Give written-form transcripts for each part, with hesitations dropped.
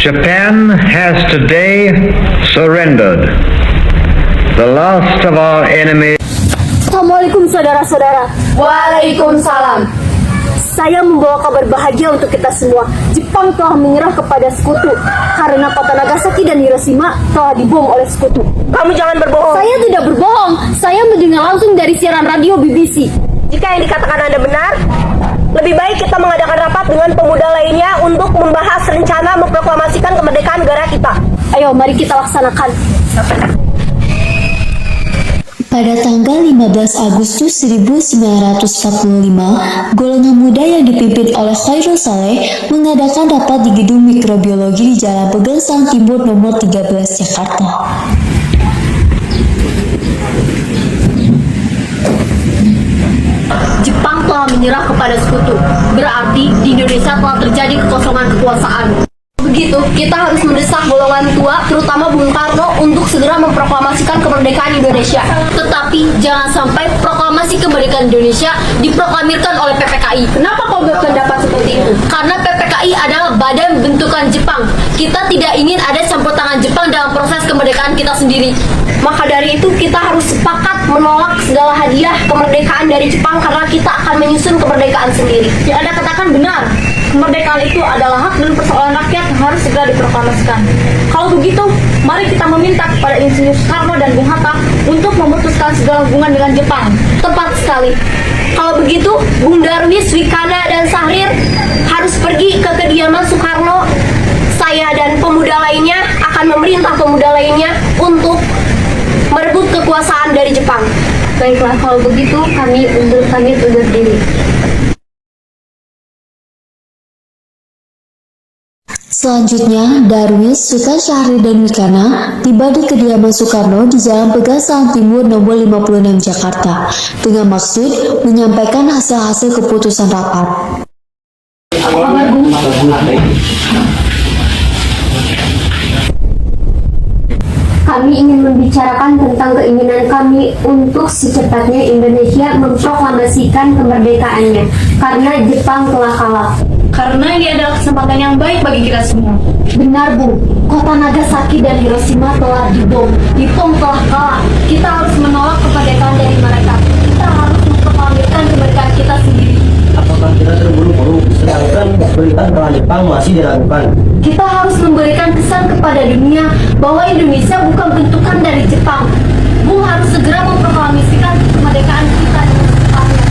Japan has today surrendered. The last of our enemies. Assalamualaikum saudara-saudara. Waalaikumsalam. Saya membawa kabar bahagia untuk kita semua. Jepang telah menyerah kepada sekutu karena kota Nagasaki dan Hiroshima telah dibom oleh sekutu. Kamu jangan berbohong. Saya tidak berbohong. Saya mendengar langsung dari siaran radio BBC. Jika yang dikatakan Anda benar, lebih baik kita mengadakan rapat dengan pemuda lainnya untuk membahas rencana memproklamasikan kemerdekaan negara kita. Ayo, mari kita laksanakan. Pada tanggal 15 Agustus 1945, golongan muda yang dipimpin oleh Khairul Saleh mengadakan rapat di Gedung Mikrobiologi di Jalan Pegangsaan Timur nomor 13 Jakarta. Jepang telah menyerah kepada sekutu. Berarti di Indonesia telah terjadi kekosongan kekuasaan. Begitu, kita harus mendesak golongan tua, terutama Bung Karno, untuk segera memproklamasikan kemerdekaan Indonesia. Tetapi jangan sampai proklamasi kemerdekaan Indonesia diproklamirkan oleh PPKI. Kenapa kau berpendapat seperti itu? Karena PPKI adalah badan bentukan Jepang. Kita tidak ingin ada campur tangan Jepang dalam proses kemerdekaan kita sendiri. Maka dari itu kita harus sepakat menolak segala hadiah kemerdekaan dari Jepang karena kita akan menyusun kemerdekaan sendiri. Yang Anda katakan benar. Kemerdekaan itu adalah hak dan persoalan rakyat yang harus segera diproklamasikan. Kalau begitu, mari kita meminta kepada Insinyur Soekarno dan Bung Hatta untuk memutuskan segala hubungan dengan Jepang. Tepat sekali. Kalau begitu, Bung Darwis, Wikana, dan Sahrir harus pergi ke kediaman Soekarno. Saya dan pemuda lainnya akan memerintah pemuda lainnya untuk merebut kekuasaan dari Jepang. Baiklah, kalau begitu kami undur diri. Selanjutnya, Darwis, Sultan Syahrir, dan Wikana tiba di kediaman Soekarno di Jalan Pegangsaan Timur nomor 56 Jakarta dengan maksud menyampaikan hasil-hasil keputusan rapat. Kami ingin membicarakan tentang keinginan kami untuk secepatnya Indonesia memproklamasikan kemerdekaannya karena Jepang telah kalah. Karena ini adalah kesempatan yang baik bagi kita semua. Benar, Bu. Kota Nagasaki dan Hiroshima telah dibom. Jepang telah kalah. Kita harus menolak kemerdekaan dari mereka. Kita harus memproklamirkan kemerdekaan kita sendiri. Apakah kita terburu-buru sedangkan pemerintahan kalah Jepang masih dilakukan? Kita harus memberikan kesan kepada dunia bahwa Indonesia bukan bentukan dari Jepang. Bung harus segera memproklamasikan kemerdekaan kita dengan secepatnya.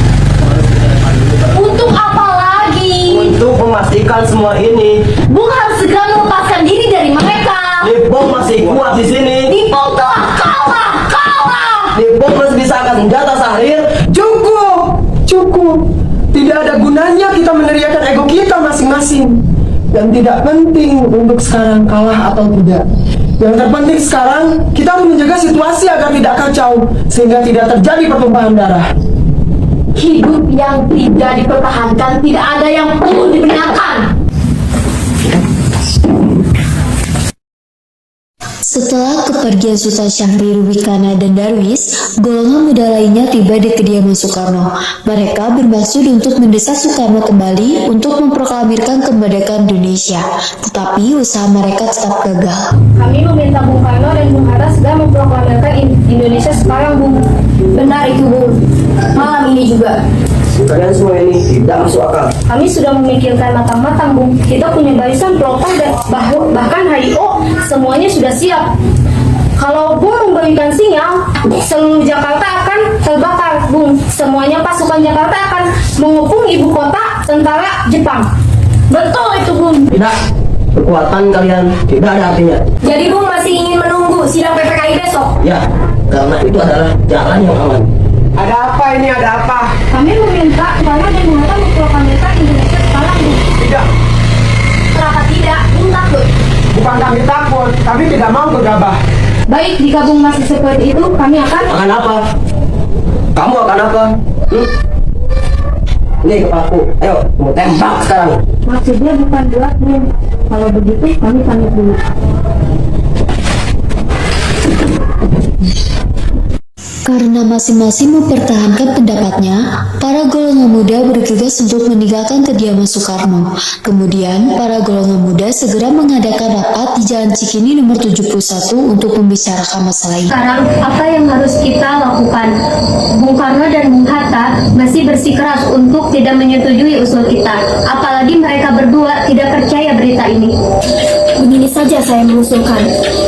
Untuk apa lagi? Untuk memastikan semua ini, Bung harus segera melepaskan diri dari mereka. Nippon masih kuat di sini. Nippon telah kalah. Nippon masih bisa angkat senjata, Sahrir. Cukup. Tidak ada gunanya kita meneriakan ego kita masing-masing. Dan tidak penting untuk sekarang kalah atau tidak. Yang terpenting sekarang kita harus menjaga situasi agar tidak kacau sehingga tidak terjadi pertumpahan darah. Hidup yang tidak dipertahankan tidak ada yang perlu dibenarkan. Setelah kepergian Sultan Syahrir, Wikana, dan Darwis, golongan muda lainnya tiba di kediaman Soekarno. Mereka bermaksud untuk mendesak Soekarno kembali untuk memproklamirkan kemerdekaan Indonesia. Tetapi usaha mereka tetap gagal. Kami meminta Bung Karno dan Bung Hatta segera memproklamirkan Indonesia sekarang, Bung. Benar itu, Bung. Malam ini juga. Kalian semua ini tidak masuk akal. Kami sudah memikirkan matang-matang, Bung. Kita punya barisan pelopor dan bahkan HIO semuanya sudah siap. Kalau Bung memberikan sinyal, seluruh Jakarta akan terbakar, Bung. Semuanya pasukan Jakarta akan mengepung ibu kota tentara Jepang. Betul itu, Bung. Tidak, kekuatan kalian tidak ada artinya. Jadi Bung masih ingin menunggu sidang PPKI besok? Ya, karena itu adalah jalan yang aman. Ada apa ini? Ada apa? Kami meminta Karno dan Bung Hatta memproklamirkan Indonesia sekarang, Bung. Tidak. Kenapa tidak? Bung takut. Bukan kami takut, kami tidak mau gegabah. Baik, jika Bung masih seperti itu, kami akan... Akan apa? Kamu akan apa? Ini kepalaku. Ayo, mau tembak sekarang. Maksudnya bukan buat Bung. Kalau begitu, kami pamit dulu. Karena masing-masing mempertahankan pendapatnya, para golongan muda bergegas untuk meninggalkan kediaman Soekarno. Kemudian, para golongan muda segera mengadakan rapat di Jalan Cikini nomor 71 untuk membicarakan masalah ini. Sekarang apa yang harus kita lakukan? Bung Karno dan Bung Hatta masih bersikeras untuk tidak menyetujui usul kita. Apalagi mereka berdua tidak percaya berita ini. Begini saja saya mengusulkan,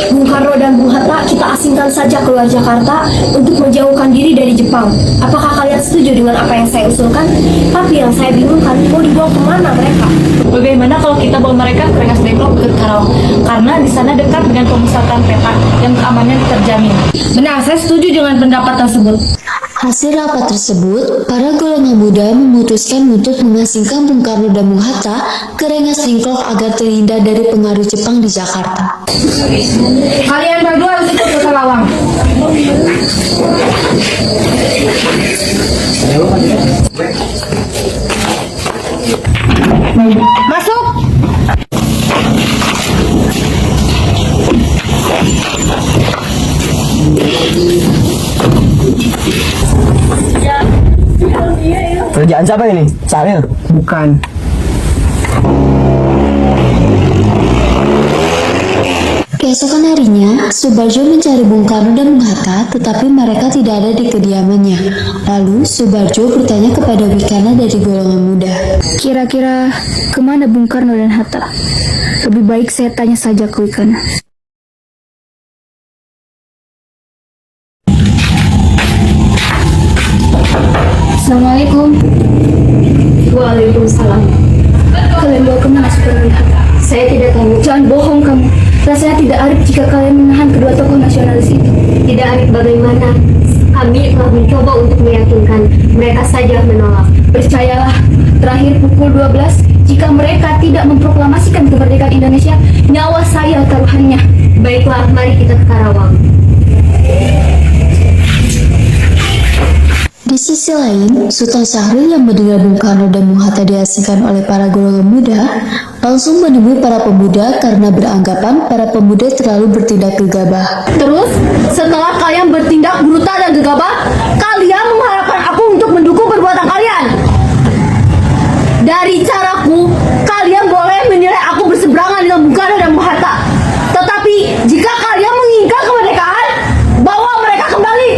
Bung Karno dan Bung Hatta kita asingkan saja keluar Jakarta untuk menjauhkan diri dari Jepang. Apakah kalian setuju dengan apa yang saya usulkan? Tapi yang saya bingungkan, mau dibawa kemana mereka? Bagaimana kalau kita bawa mereka ke Rengas Dengklok ke Karawang? Karena di sana dekat dengan pemusatan peta yang keamanannya terjamin. Benar, saya setuju dengan pendapat tersebut. Hasil rapat tersebut, para golongan muda memutuskan untuk mengasingkan Bung Karno dan Bung Hatta ke Rengas Dengklok agar terhindar dari pengaruh Jepang di Jakarta. Kalian berdua harus ikut ke Karawang. Masuk. Kerjaan siapa ini? Saril? Bukan. Keesokan harinya, Subarjo mencari Bung Karno dan Bung Hatta, tetapi mereka tidak ada di kediamannya. Lalu, Subarjo bertanya kepada Wikana dari golongan muda. Kira-kira kemana Bung Karno dan Hatta? Lebih baik saya tanya saja ke Wikana. Assalamualaikum. Waalaikumsalam. Kalian bawa kemana Soekarno dan Hatta? Saya tidak tahu. Jangan bohong kamu. Rasanya tidak arif jika kalian menahan kedua tokoh nasionalis itu. Tidak arif bagaimana? Kami telah mencoba untuk meyakinkan, mereka saja menolak. Percayalah, terakhir pukul 12, jika mereka tidak memproklamasikan kemerdekaan Indonesia, nyawa saya taruhannya. Baiklah, mari kita ke Karawang. Di sisi lain, Sultan Syahrir yang mendengar Bung Karno dan Bung Hatta diasingkan oleh para golongan muda, langsung menemui para pemuda karena beranggapan para pemuda terlalu bertindak gegabah. Terus, setelah kalian bertindak brutal dan gegabah, kalian mengharapkan aku untuk mendukung perbuatan kalian. Dari caraku, kalian boleh menilai aku berseberangan dengan Bung Karno dan Bung Hatta. Tetapi, jika kalian menginginkan kemerdekaan, bawa mereka kembali.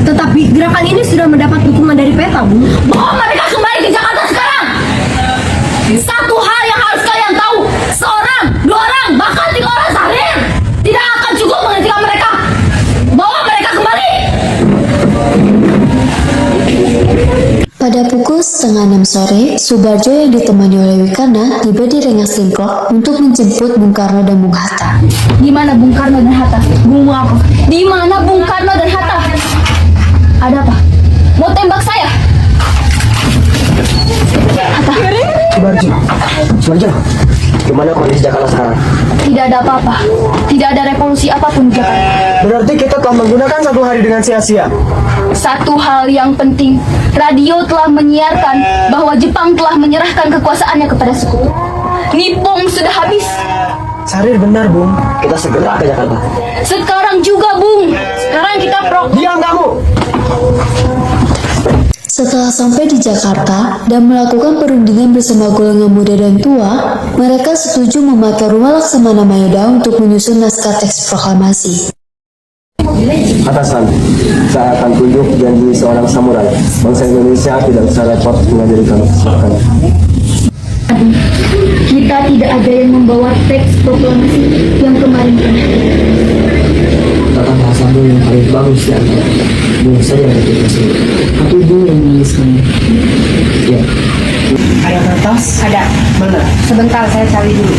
Tetapi gerakan ini sudah mendapat dukungan dari PETA, Bu. Bawa mereka kembali ke Jakarta sekarang. Satu hal yang harus kalian tahu, seorang, dua orang, bahkan 3 orang Syahrir tidak akan cukup menghentikan mereka. Bawa mereka kembali. Pada pukul 5:30 sore, Subarjo yang ditemani oleh Wikana tiba di Rengas Dengklok untuk menjemput Bung Karno dan Bung Hatta. Di mana Bung Karno dan Hatta? Bung apa? Di mana Bung Karno dan Hatta? Ada apa? Mau tembak saya? Subarjo, gimana kondisi Jakarta sekarang? Tidak ada apa-apa. Tidak ada revolusi apapun di Jakarta. Berarti kita telah menggunakan 1 hari dengan sia-sia. Satu hal yang penting, radio telah menyiarkan bahwa Jepang telah menyerahkan kekuasaannya kepada sekutu. Nippon sudah habis. Syahrir benar, Bung. Kita segera ke Jakarta. Sekarang juga, Bung. Sekarang kita Diam kamu! Setelah sampai di Jakarta dan melakukan perundingan bersama golongan muda dan tua, mereka setuju memakai rumah Laksamana Mayuda untuk menyusun naskah teks proklamasi. Atasan, saya akan tunjuk janji seorang samurai. Bangsa Indonesia tidak usah repot mengajari kami keselamatan. Kita tidak ada yang membawa teks proklamasi yang kemarin. Kata bahasa yang paling bagus ya. Bung saya yang dikasih. Aku ibu yang menuliskannya. Ya. Ada kertas? Ada. Mana? Sebentar, saya cari dulu.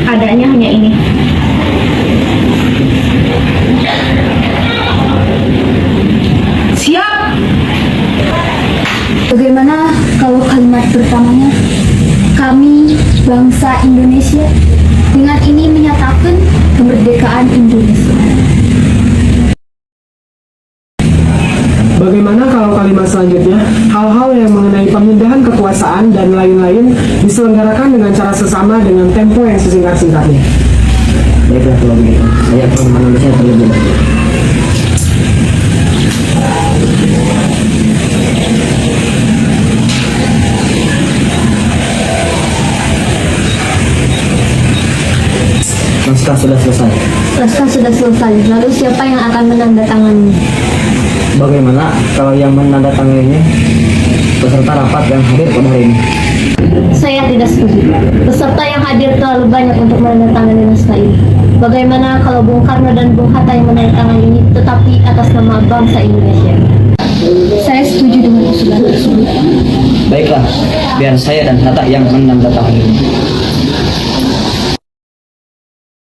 Adanya hanya ini. Siap. Bagaimana kalau kalimat pertamanya, kami bangsa Indonesia dengan ini menyatakan kemerdekaan Indonesia. Bagaimana kalau kalimat selanjutnya, hal-hal yang mengenai pemindahan kekuasaan kekuasaan dan lain-lain diselenggarakan dengan cara sesama dengan tempo yang sesingkat-singkatnya. Baiklah kalau begitu, saya akan menulisnya terlebih dahulu. Naskah sudah selesai. Naskah sudah selesai, lalu siapa yang akan menandatangani? Bagaimana kalau yang menandatanganinya peserta rapat yang hadir pada hari ini? Saya tidak setuju. Peserta yang hadir terlalu banyak untuk menandatangani naskah ini. Bagaimana kalau Bung Karno dan Bung Hatta yang menandatangani ini, tetapi atas nama bangsa Indonesia? Saya setuju dengan usulan tersebut. Baiklah, biar saya dan Hatta yang menandatangani.